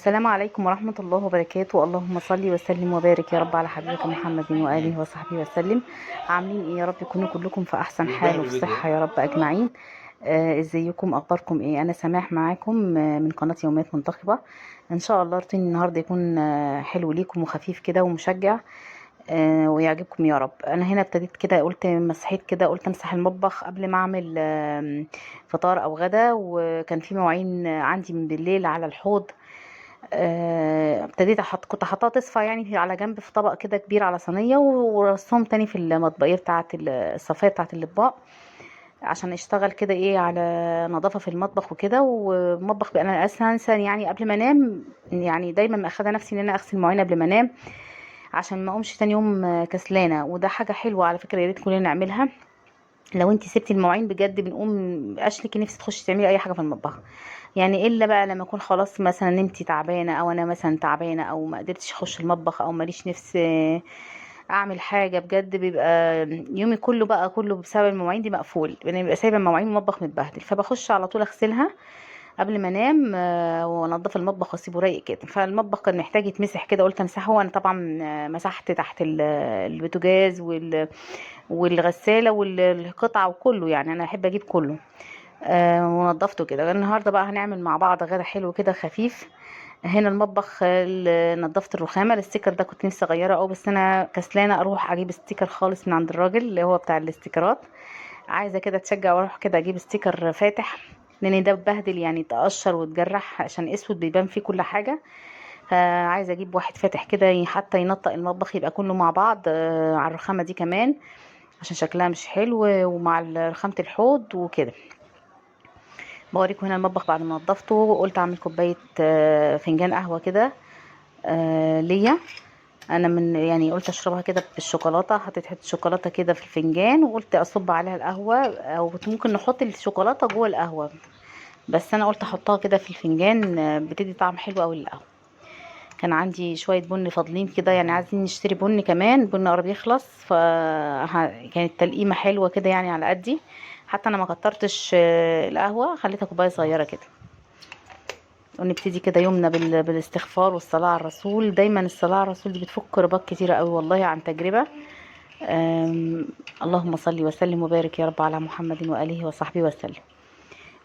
السلام عليكم ورحمة الله وبركاته. اللهم صل وسلم وبارك يا رب على حبيبك محمد وآله وصحبه وسلم. عاملين ايه يا رب؟ تكونوا كلكم في احسن حال وفي صحة يا رب اجمعين. ازيكم؟ اخباركم ايه؟ انا سماح معاكم من قناة يوميات منتخبة. ان شاء الله روتين النهاردة يكون حلو ليكم وخفيف كده ومشجع، ويعجبكم يا رب. انا هنا ابتديت كده، قلت مسحيت كده، قلت امسح المطبخ قبل ما اعمل فطار او غدا، وكان في مواعين عندي من بالليل على الحوض. ابتديت كنت حاطاها تصفى يعني على جنب في طبق كده كبير على صينيه، ورصهم تاني في المطبقيه بتاعه الصفايه بتاعه الاطباق، عشان اشتغل كده ايه على نظافه في المطبخ وكده. والمطبخ بقى انا اساسا يعني قبل ما انام، يعني دايما مأخده نفسي ان انا اغسل مواعين قبل ما انام، عشان ما اقومش تاني يوم كسلانه. وده حاجه حلوه على فكره، يا ريت كلنا نعملها. لو انت سبتي المواعين بجد بنقوم اشلك نفسي تخشي تعملي اي حاجه في المطبخ، يعني الا بقى لما اكون خلاص مثلا نمتي تعبانه، او انا مثلا تعبانه، او ما قدرتش اخش المطبخ، او ماليش نفس اعمل حاجه بجد، بيبقى يومي كله بقى كله بسبب المواعين دي مقفول. انا بيبقى سايبه المواعين المطبخ متبهدل، فبخش على طول اغسلها قبل ما انام، وانضف المطبخ واسيبه رايق كده. فالمطبخ كان محتاج يتمسح كده، قلت امسحه. وانا طبعا مسحت تحت البوتاجاز والغساله والقطعه وكله، يعني انا احب اجيب كله. ونضفته كده. النهارده بقى هنعمل مع بعض غدا حلو كده خفيف. هنا المطبخ، نضفت الرخامه. الستيكر ده كنت نفسي اغيره بس انا كسلانه اروح اجيب ستيكر خالص من عند الراجل اللي هو بتاع الاستيكرات. عايزه كده اتشجع واروح كده اجيب ستيكر فاتح، لان ده ببهدل يعني، تقشر وتجرح عشان اسود بيبان فيه كل حاجه. فعايزه اجيب واحد فاتح كده حتى ينطق المطبخ يبقى كله مع بعض، على الرخامه دي كمان، عشان شكلها مش حلو، ومع رخامه الحوض وكده. بوريكم هنا المطبخ بعد ما نضفته، وقلت اعمل كوبايه فنجان قهوه كده ليا انا، من يعني قلت اشربها كده بالشوكولاته. حطيت حته شوكولاته كده في الفنجان، وقلت اصب عليها القهوه، او ممكن نحط الشوكولاته جوه القهوه، بس انا قلت احطها كده في الفنجان، بتدي طعم حلو قوي للقهوه. كان عندي شويه بن فاضلين كده، يعني عايزين نشتري بن كمان، بن قرب يخلص، كانت تلقيمه حلوه كده يعني على قدي. حتى انا ما كترتش القهوه، خليتها كوبايه صغيره كده. ونبتدي كده يومنا بالاستغفار والصلاة على الرسول. دايما الصلاة على الرسول دي بتفك رباط كتيرة قوي والله، عن تجربة. اللهم صل وسلم وبارك يا رب على محمد وآله وصحبه وسلم.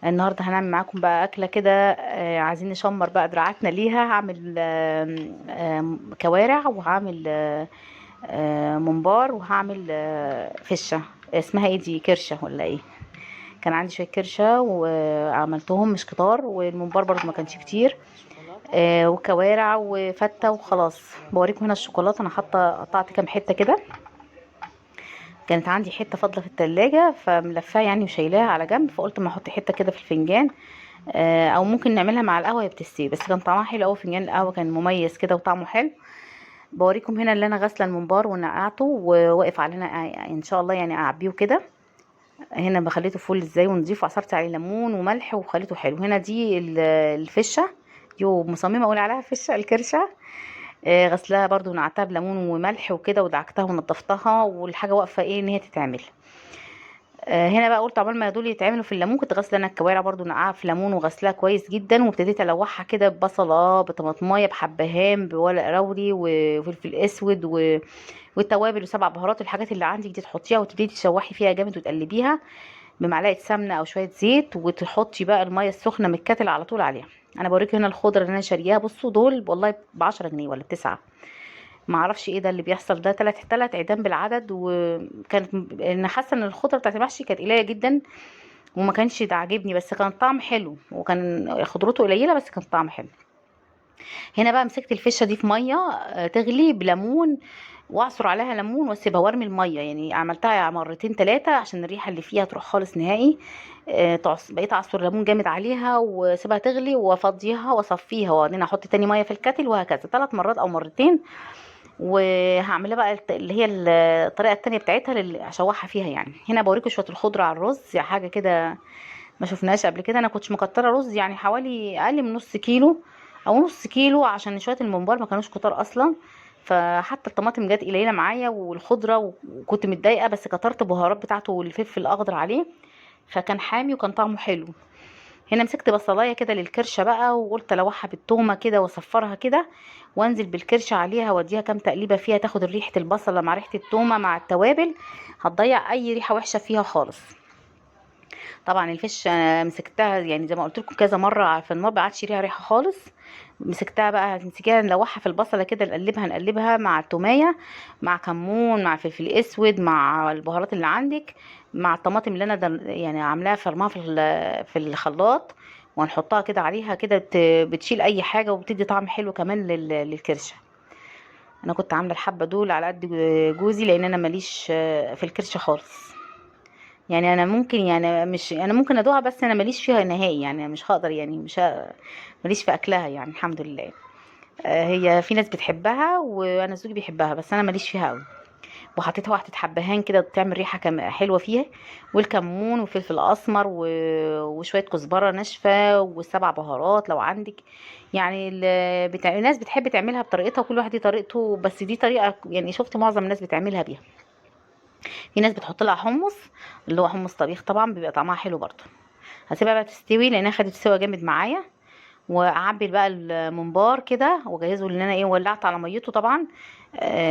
النهاردة هنعمل معاكم بقى أكلة كده، عايزين نشمر بقى دراعاتنا ليها. هعمل كوارع، وهعمل ممبار، وهعمل فشة. اسمها ايه دي؟ كرشة ولا ايه؟ كان عندي شوية كرشة وعملتهم مش كتار، والممبار برضو ما كانش كتير، وكوارع وفتة وخلاص. بوريكم هنا الشوكولاتة، انا حاطة قطعت كام حتة كده. كانت عندي حتة فاضلة في التلاجة، فملفاها يعني وشايلاها على جنب، فقلت ما احط حتة كده في الفنجان، او ممكن نعملها مع القهوة، هي بتستوي. بس كان طعمها حلو قوي، فنجان القهوة كان مميز كده وطعمه حلو. بوريكم هنا اللي انا غاسله الممبار ونقعته، وواقف علينا ان شاء الله يعني اعبيه كده. هنا بخليته فول ازاي ونضيف، وعصرت عليه ليمون وملح وخليته حلو. هنا دي الفشه، يو مصممه اقول عليها فشه، الكرشه. غسلها برضو ونقعتها بليمون وملح وكده، ودعكتها ونضفتها، والحاجه واقفه ايه ان هي تتعمل. هنا بقى قلت عقبال ما دول يتعملوا في الليمون، كنت غاسله انا الكوارع برضو نقعها في ليمون وغسلها كويس جدا، وابتديت الوحها كده ببصله، بطماطمايه، بحبهان، بورق لوري، وفلفل اسود والتوابل وسبع بهارات. الحاجات اللي عندك دي تحطيها، وتبتدي تشوحي فيها جامد وتقلبيها بمعلقه سمنه او شويه زيت، وتحطي بقى الميه السخنه من الكاتل على طول عليها. انا بوريكي هنا الخضره اللي انا شارياها، بصوا دول والله ب10 جنيه ولا ب9. ما اعرفش ايه ده اللي بيحصل ده، تلات عيدان بالعدد. وكانت انا حاسه ان الخضره بتاعت المحشي كانت قليله جدا، وما كانش ده عاجبني، بس كان طعم حلو، وكان خضرته قليله بس كان طعم حلو. هنا بقى مسكت الفشه دي في ميه تغلي بليمون، واعصر عليها ليمون واسيبها وارمي الميه، يعني عملتها مرتين ثلاثه عشان الريحه اللي فيها تروح خالص نهائي. بقيت اعصر ليمون جامد عليها واسيبها تغلي، وافضيها واصفيها، وبعدين احط تاني ميه في الكاتل، وهكذا 3 مرات او مرتين. وهعملها بقى اللي هي الطريقه التانية بتاعتها اللي اشوحها فيها. يعني هنا بوريكم شويه الخضره على الرز، حاجه كده ما شفناش قبل كده. انا كنتش مكتره رز، يعني حوالي اقل من نص كيلو او نص كيلو، عشان شويه الممبار ما كانوش كتار اصلا. فحتى الطماطم جت قليله معايا والخضره، وكنت متضايقه، بس كترت البهارات بتاعته والفلفل الاخضر عليه، فكان حامي وكان طعمه حلو. هنا مسكت بصلايه كده للكرشه بقى، وقلت الوحها بالتومه كده واصفرها كده، وانزل بالكرشه عليها واديها كام تقليبه فيها، تاخد ريحه البصله مع ريحه التومه مع التوابل، هتضيع اي ريحه وحشه فيها خالص. طبعا الفيش مسكتها يعني زي ما قلت لكم كذا مره في النار، ما عادش ليها ريحه خالص. مسكتها بقى هتمسكيها نلوحها في البصله كده، نقلبها مع التوميه، مع كمون، مع فلفل اسود، مع البهارات اللي عندك، مع الطماطم اللي انا يعني عاملاها فرماها في الخلاط، وهنحطها كده عليها كده، بتشيل اي حاجه وبتدي طعم حلو كمان للكرشه. انا كنت عامله الحبه دول على قد جوزي، لان انا ماليش في الكرشه خالص. يعني انا ممكن، يعني مش انا ممكن ادوقها، بس انا ماليش فيها نهائي، يعني مش هقدر، يعني ماليش في اكلها يعني الحمد لله. هي في ناس بتحبها وانا زوجي بيحبها، بس انا ماليش فيها قوي. وحطيتها واحده حبهان كده بتعمل ريحه حلوه فيها، والكمون وفلفل اسمر وشويه كزبره ناشفه والسبع بهارات لو عندك. يعني الناس بتحب تعملها بطريقتها، وكل واحد ليه طريقته، بس دي طريقه يعني شفت معظم الناس بتعملها بيها. في ناس بتحط لها حمص، اللي هو حمص طبيخ، طبعا بيبقى طعمها حلو برضه. هسيبها بقى تستوي لانها خدت سوا جامد معايا، واعبي بقى الممبار كده واجهزه، ان انا ولعت على ميته طبعا.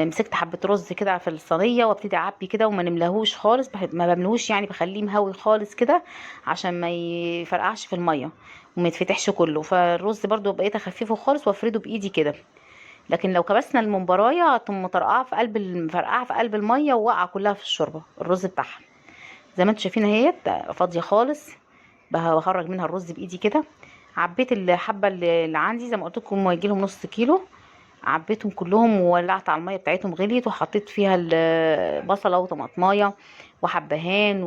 مسكت حبه رز كده في الصينيه وابتدي اعبي كده، وما نملهوش خالص، ما بملهوش يعني، بخليه مهوي خالص كده عشان ما يفرقعش في الميه وما يتفتحش كله. فالرز برضو بقيت اخففه خالص وافرده بايدي كده. لكن لو كبسنا الممبرايه هتقوم مطرقعه في قلب مفرقعه في قلب الميه، وواقعه كلها في الشوربه الرز بتاعها. زي ما انتم شايفين اهيت فاضيه خالص، بخرج منها الرز بايدي كده. عبيت الحبه اللي عندي زي ما قلت لكم، يجي لهم نص كيلو، عبيتهم كلهم وولعت على الميه بتاعتهم غليت، وحطيت فيها البصله وطماطمايه وحبهان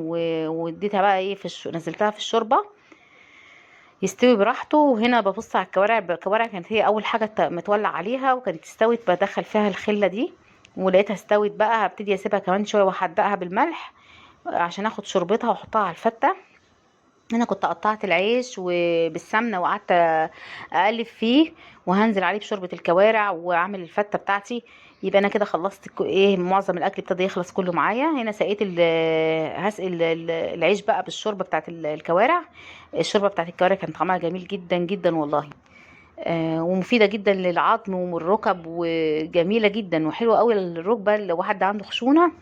واديتها بقى ايه نزلتها في الشوربه يستوي براحته. وهنا ببص على الكوارع كانت هي اول حاجه متولع عليها، وكانت استوت، بدخل فيها الخله دي ولقيتها استوت بقى، هبتدي اسيبها كمان شويه واحدقها بالملح عشان اخد شوربتها واحطها على الفته. انا كنت قطعت العيش وبالسمنه وقعدت اقلب فيه، وهنزل عليه بشوربه الكوارع واعمل الفته بتاعتي. يبقى انا كده خلصت ايه، معظم الاكل ابتدى يخلص كله معايا. هنا سقيت هسقي العيش بقى بالشوربه بتاعت الكوارع. الشوربه بتاعت الكوارع كان طعمها جميل جدا جدا والله. ومفيده جدا للعظم والركب، وجميله جدا وحلوه قوي للركبه لو حد عنده خشونه.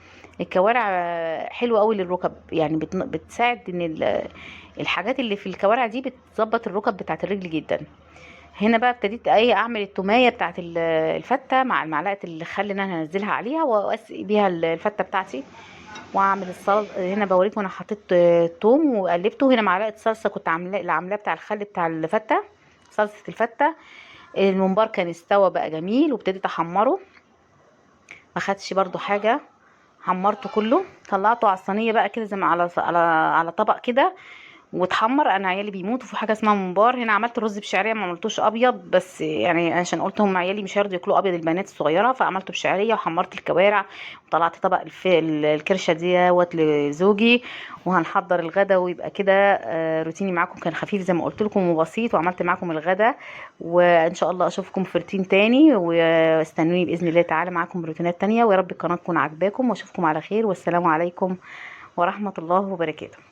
الكوارع حلوه قوي للركب، يعني بتساعد ان الحاجات اللي في الكوارع دي بتظبط الركب بتاعت الرجل جدا. هنا بقى ابتديت اعمل التوميه بتاعت الفته مع المعلقه الخل اللي انا هنزلها عليها، واسقي بيها الفته بتاعتي، واعمل السلطه. هنا بوريكم انا حطيت توم وقلبته. هنا معلقه صلصه كنت عاملاه بتاع الخل بتاع الفته، صلصه الفته. الممبار كان استوى بقى جميل، وابتديت احمره، ما خدش برضو حاجه، حمرته كله، طلعته على الصينيه بقى كده زي ما على طبق كده واتحمر. انا عيالي بيموتوا في حاجه اسمها ممبار. هنا عملت رز بشعريه، ما عملتوش ابيض، بس يعني عشان قلت هم عيالي مش هيرضوا ياكلوا ابيض، البنات الصغيره، فعملته بشعريه وحمرت الكوارع، وطلعت طبق الكرشه ديت لزوجي. وهنحضر الغدا، ويبقى كده روتيني معاكم كان خفيف زي ما قلت لكم وبسيط، وعملت معاكم الغدا. وان شاء الله اشوفكم في روتين تاني، واستنوني باذن الله تعالى معاكم روتينات تانية، ويا رب القناه تكون عاجباكم، واشوفكم على خير، والسلام عليكم ورحمه الله وبركاته.